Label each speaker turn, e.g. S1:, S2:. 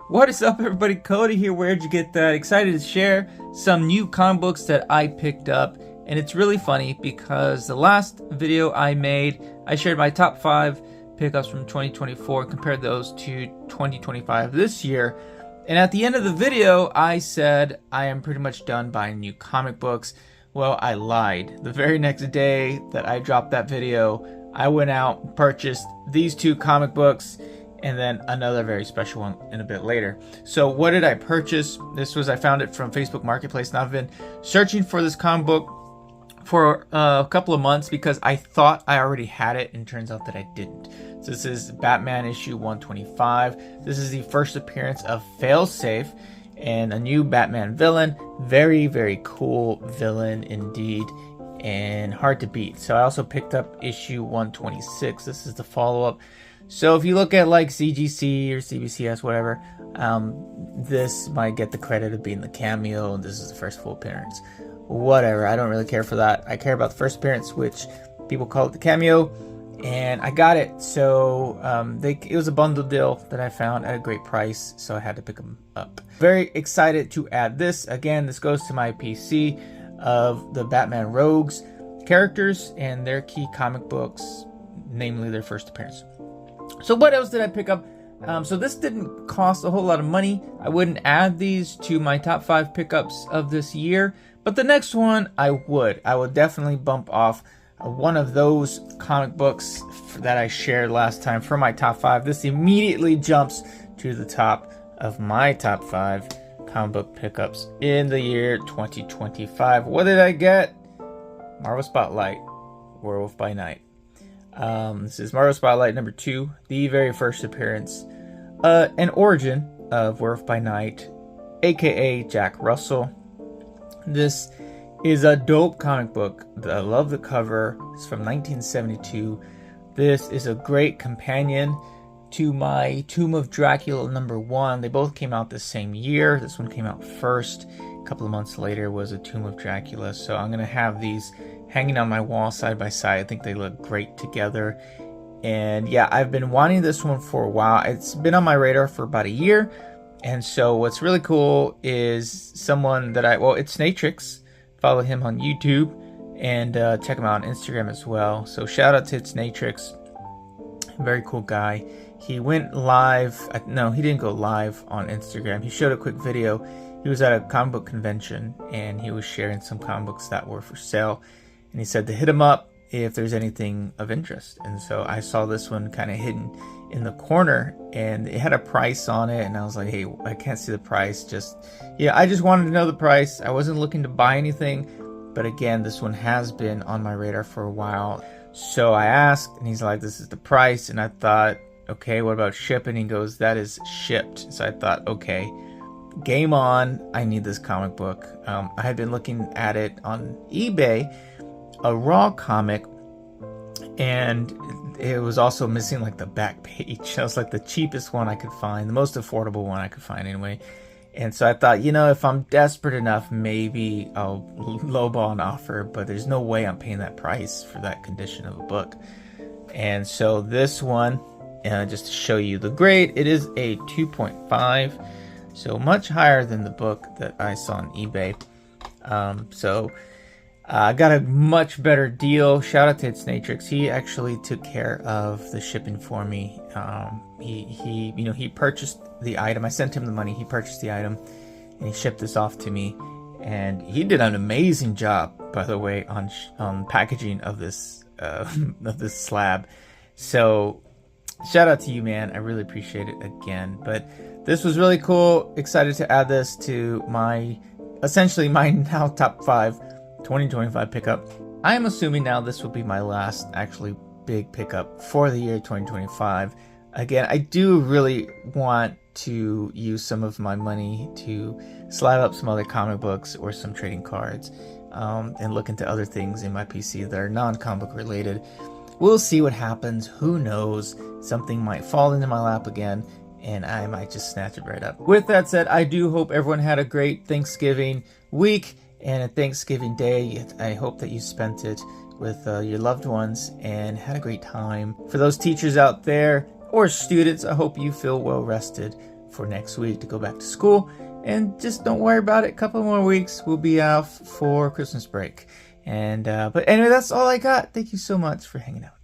S1: What is up, everybody? Cody here. Where'd you get that? Excited to share some new comic books that I picked up. And it's really funny because the last video I made, I shared my top 5 pickups from 2024 and compared those to 2025 this year. And at the end of the video, I said I am pretty much done buying new comic books. Well, I lied. The very next day that I dropped that video, I went out and purchased these 2 comic books and then another very special one in a bit later. So what did I purchase? I found it from Facebook Marketplace, and I've been searching for this comic book for a couple of months because I thought I already had it, and turns out that I didn't. So this is Batman issue 125. This is the first appearance of Failsafe and a new Batman villain. Very, very cool villain indeed, and hard to beat. So I also picked up issue 126. This is the follow-up. So if you look at like CGC or CBCS, whatever, this might get the credit of being the cameo, and this is the first full appearance. Whatever, I don't really care for that. I care about the first appearance, which people call it the cameo, and I got it. So it was a bundle deal that I found at a great price, so I had to pick them up. Very excited to add this. Again, this goes to my PC of the Batman Rogues characters and their key comic books, namely their first appearance. So what else did I pick up? So this didn't cost a whole lot of money. I wouldn't add these to my top 5 pickups of this year, but the next one I would. I would definitely bump off one of those comic books that I shared last time for my top 5. This immediately jumps to the top of my top 5 comic book pickups in the year 2025. What did I get? Marvel Spotlight, Werewolf by Night. This is Marvel Spotlight number 2, the very first appearance, an origin of Werewolf by Night, aka Jack Russell. This is a dope comic book. I love the cover. It's from 1972. This is a great companion to my Tomb of Dracula number 1. They both came out the same year. This one came out first. A couple of months later was a Tomb of Dracula. So I'm going to have these hanging on my wall side by side. I think they look great together. And yeah, I've been wanting this one for a while. It's been on my radar for about a year. And so what's really cool is someone that it's Natrix. Follow him on YouTube and check him out on Instagram as well. So shout out to Natrix. Very cool guy. He went live. No, he didn't go live on Instagram. He showed a quick video. He was at a comic book convention and he was sharing some comic books that were for sale. And he said to hit him up if there's anything of interest. And so I saw this one kind of hidden in the corner and it had a price on it. And I was like, hey, I can't see the price. I just wanted to know the price. I wasn't looking to buy anything. But again, this one has been on my radar for a while. So I asked and he's like, this is the price. And I thought, okay, what about shipping? He goes, that is shipped. So I thought, okay, game on. I need this comic book. I had been looking at it on eBay, a raw comic, and it was also missing like the back page. That was like the cheapest one I could find, the most affordable one I could find anyway. And so I thought, if I'm desperate enough, maybe I'll lowball an offer, but there's no way I'm paying that price for that condition of a book. And so this one, just to show you the grade, it is a 2.5, so much higher than the book that I saw on eBay. I got a much better deal. Shout out to Natrix. He actually took care of the shipping for me. He purchased the item. I sent him the money. He purchased the item, and he shipped this off to me. And he did an amazing job, by the way, on packaging of this slab. So shout out to you, man. I really appreciate it again. But this was really cool. Excited to add this to essentially my now top 5 2025 pickup. I am assuming now this will be my last actually big pickup for the year 2025. Again, I do really want to use some of my money to slab up some other comic books or some trading cards, and look into other things in my PC that are non-comic book related. We'll see what happens. Who knows? Something might fall into my lap again and I might just snatch it right up. With that said, I do hope everyone had a great Thanksgiving week and a Thanksgiving Day. I hope that you spent it with your loved ones and had a great time. For those teachers out there or students, I hope you feel well rested for next week to go back to school. And just don't worry about it. A couple more weeks, we'll be off for Christmas break. And but anyway, that's all I got. Thank you so much for hanging out.